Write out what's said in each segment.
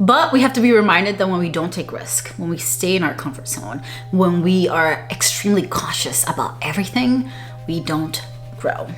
But we have to be reminded that when we don't take risk, when we stay in our comfort zone, when we are extremely cautious about everything, we don't grow.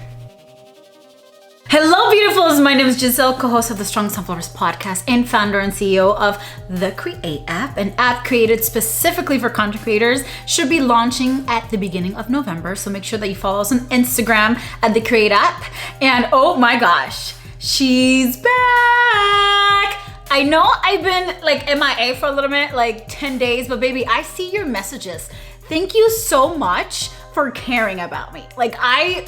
Hello, beautifuls. My name is Giselle, co-host of the Strong Sunflowers podcast and founder and CEO of the Create app, an app created specifically for content creators. Should be launching at the beginning of November. So make sure that you follow us on Instagram at the Create app. And oh my gosh, she's back. I know I've been like MIA for a little bit, like 10 days, but baby, I see your messages. Thank you so much for caring about me. Like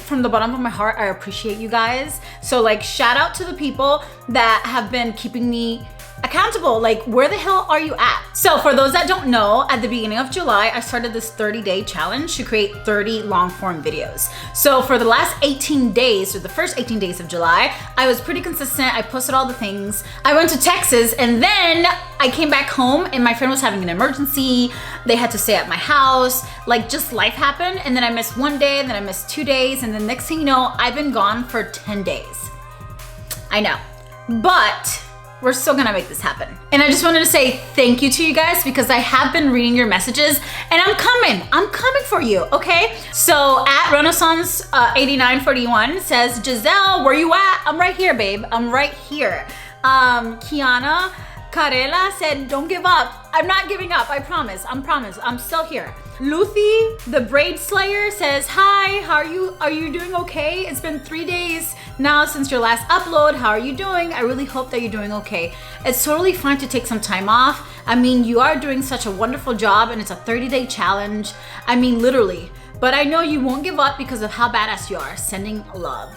from the bottom of my heart, I appreciate you guys. So like shout out to the people that have been keeping me accountable. Like where the hell are you at? So for those that don't know, at the beginning of July, I started this 30-day challenge to create 30 long form videos. So for the last 18 days, or the first 18 days of July, I was pretty consistent. I posted all the things. I went to Texas and then I came back home and my friend was having an emergency. They had to stay at my house. Like just life happened. And then I missed one day, and then I missed 2 days. And then next thing you know, I've been gone for 10 days. I know, but we're still gonna make this happen. And I just wanted to say thank you to you guys because I have been reading your messages and I'm coming for you, okay? So at Renaissance 8941 says, Giselle, where you at? I'm right here, babe, I'm right here. Kiana Carela said, don't give up. I'm not giving up, I promise, I'm still here. Luthi, the Braid Slayer says, hi, how are you? Are you doing okay? It's been 3 days now since your last upload. How are you doing? I really hope that you're doing okay. It's totally fine to take some time off. I mean, you are doing such a wonderful job and it's a 30-day challenge. I mean, literally. But I know you won't give up because of how badass you are. Sending love.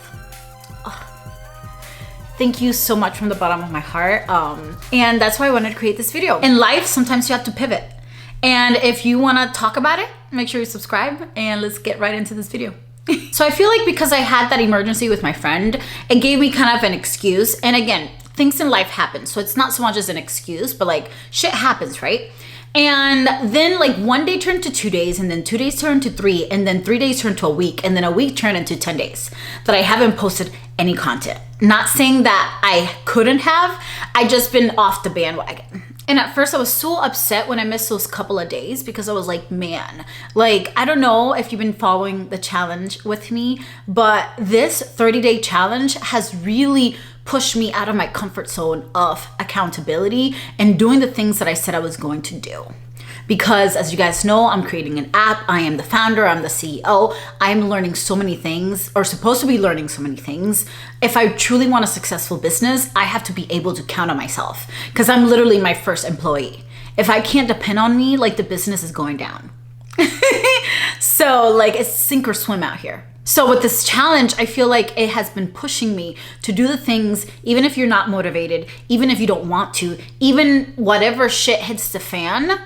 Thank you so much from the bottom of my heart. And that's why I wanted to create this video. In life, sometimes you have to pivot. And if you wanna talk about it, make sure you subscribe and let's get right into this video. So I feel like because I had that emergency with my friend, it gave me kind of an excuse. And again, things in life happen. So it's not so much as an excuse, but like shit happens, right? And then like 1 day turned to 2 days, and then 2 days turned to 3, and then 3 days turned to a week, and then a week turned into 10 days that I haven't posted any content. Not saying that I couldn't have, I just been off the bandwagon. And at first I was so upset when I missed those couple of days because I was like, man, like, I don't know if you've been following the challenge with me, but this 30-day challenge has really pushed me out of my comfort zone of accountability and doing the things that I said I was going to do. Because as you guys know, I'm creating an app. I am the founder, I'm the CEO. I'm learning so many things, or supposed to be learning so many things. If I truly want a successful business, I have to be able to count on myself because I'm literally my first employee. If I can't depend on me, like the business is going down. So like it's sink or swim out here. So with this challenge, I feel like it has been pushing me to do the things, even if you're not motivated, even if you don't want to, even whatever shit hits the fan,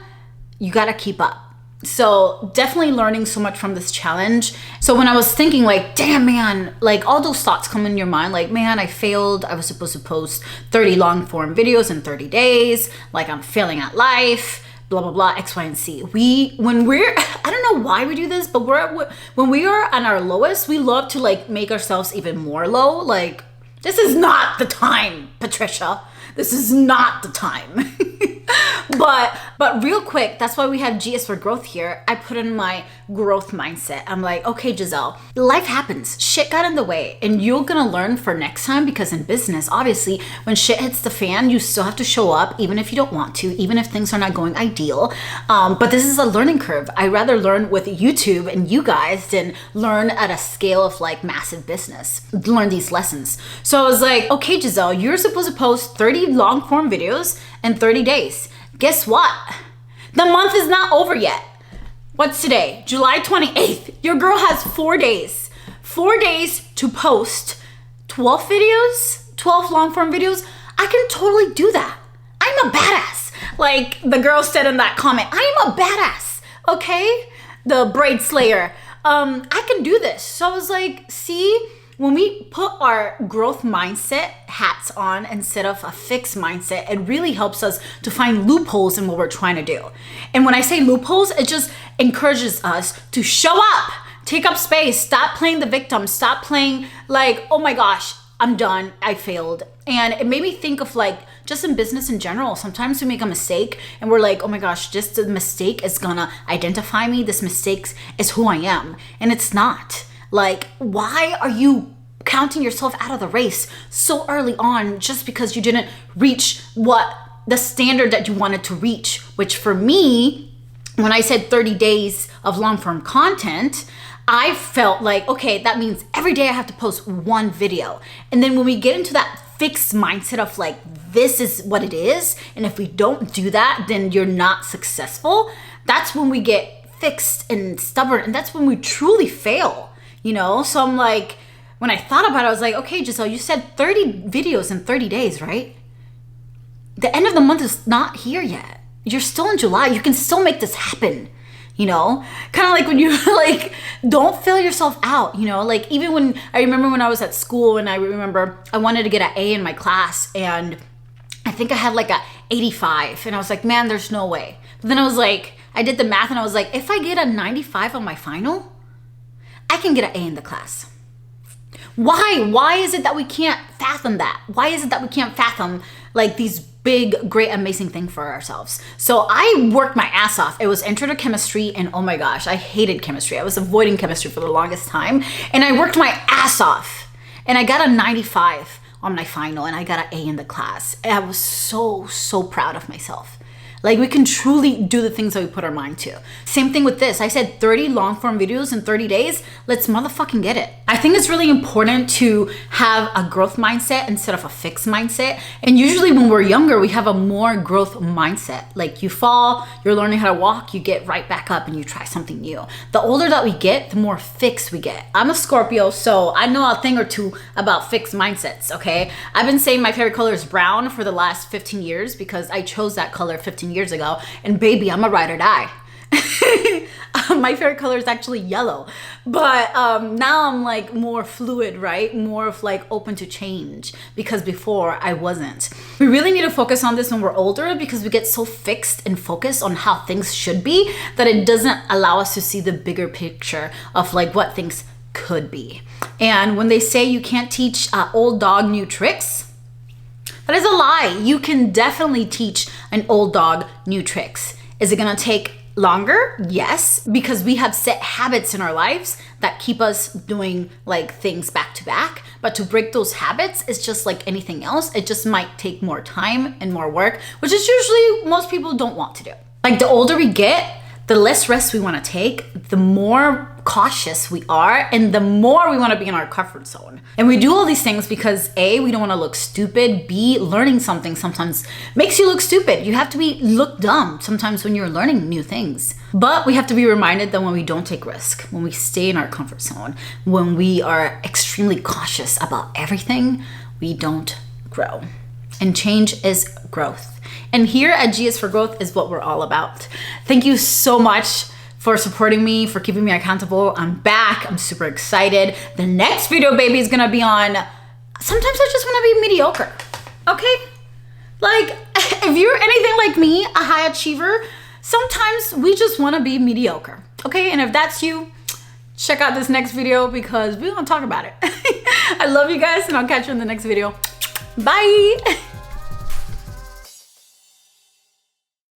you gotta keep up. So definitely learning so much from this challenge. So when I was thinking like, damn man, like all those thoughts come in your mind, like, man, I failed. I was supposed to post 30 long form videos in 30 days. Like I'm failing at life, blah, blah, blah, X, Y, and Z. I don't know why we do this, but when we are on our lowest, we love to like make ourselves even more low. Like, this is not the time, Patricia. This is not the time. But real quick, that's why we have GS for growth here. I put in my growth mindset. I'm like, okay, Giselle, life happens. Shit got in the way and you're gonna learn for next time because in business, obviously, when shit hits the fan, you still have to show up even if you don't want to, even if things are not going ideal. But this is a learning curve. I rather learn with YouTube and you guys than learn at a scale of like massive business, learn these lessons. So I was like, okay, Giselle, you're supposed to post 30 long form videos in 30 days. Guess what? The month is not over yet. What's today? July 28th. Your girl has 4 days. 4 days to post 12 videos, 12 long form videos. I can totally do that. I'm a badass. Like the girl said in that comment, I am a badass, okay? The Braid Slayer. I can do this. So I was like, see, when we put our growth mindset hats on instead of a fixed mindset, it really helps us to find loopholes in what we're trying to do. And when I say loopholes, it just encourages us to show up, take up space, stop playing the victim, stop playing like, oh my gosh, I'm done, I failed. And it made me think of like, just in business in general, sometimes we make a mistake and we're like, oh my gosh, just the mistake is gonna identify me. This mistake is who I am. And it's not. Like, why are you counting yourself out of the race so early on just because you didn't reach what the standard that you wanted to reach? Which for me, when I said 30 days of long form content, I felt like, okay, that means every day I have to post one video. And then when we get into that fixed mindset of like, this is what it is, and if we don't do that, then you're not successful, that's when we get fixed and stubborn, and that's when we truly fail, you know? So I'm like, when I thought about it, I was like, okay, Giselle, you said 30 videos in 30 days, right? The end of the month is not here yet. You're still in July. You can still make this happen. You know, kind of like when you like, don't fill yourself out, you know, like even when I remember when I was at school and I remember I wanted to get an A in my class and I think I had like a 85 and I was like, man, there's no way. But then I was like, I did the math and I was like, if I get a 95 on my final, I can get an A in the class. Why? Why is it that we can't fathom that? Why is it that we can't fathom like these big, great, amazing thing for ourselves? So I worked my ass off. It was intro to chemistry and oh my gosh, I hated chemistry. I was avoiding chemistry for the longest time and I worked my ass off and I got a 95 on my final and I got an A in the class. And I was so, so proud of myself. Like we can truly do the things that we put our mind to. Same thing with this. I said 30 long form videos in 30 days. Let's motherfucking get it. I think it's really important to have a growth mindset instead of a fixed mindset. And usually when we're younger, we have a more growth mindset. Like you fall, you're learning how to walk, you get right back up and you try something new. The older that we get, the more fixed we get. I'm a Scorpio, so I know a thing or two about fixed mindsets, okay? I've been saying my favorite color is brown for the last 15 years because I chose that color 15 years ago, and baby, I'm a ride or die. My favorite color is actually yellow, but now I'm like more fluid, right? More of like open to change, because before I wasn't. We really need to focus on this when we're older because we get so fixed and focused on how things should be that it doesn't allow us to see the bigger picture of like what things could be. And when they say you can't teach old dog new tricks, that is a lie. You can definitely teach an old dog new tricks. Is it gonna take longer? Yes, because we have set habits in our lives that keep us doing like things back to back. But to break those habits is just like anything else. It just might take more time and more work, which is usually most people don't want to do. Like the older we get, the less rest we want to take, the more cautious we are, and the more we want to be in our comfort zone. And we do all these things because A, we don't want to look stupid. B, learning something sometimes makes you look stupid. You have to look dumb sometimes when you're learning new things. But we have to be reminded that when we don't take risk, when we stay in our comfort zone, when we are extremely cautious about everything, we don't grow. And change is growth. And here at G is for Growth is what we're all about. Thank you so much for supporting me, for keeping me accountable. I'm back. I'm super excited. The next video, baby, is gonna be on, sometimes I just wanna be mediocre, okay? Like, if you're anything like me, a high achiever, sometimes we just wanna be mediocre, okay? And if that's you, check out this next video because we're gonna talk about it. I love you guys and I'll catch you in the next video. Bye.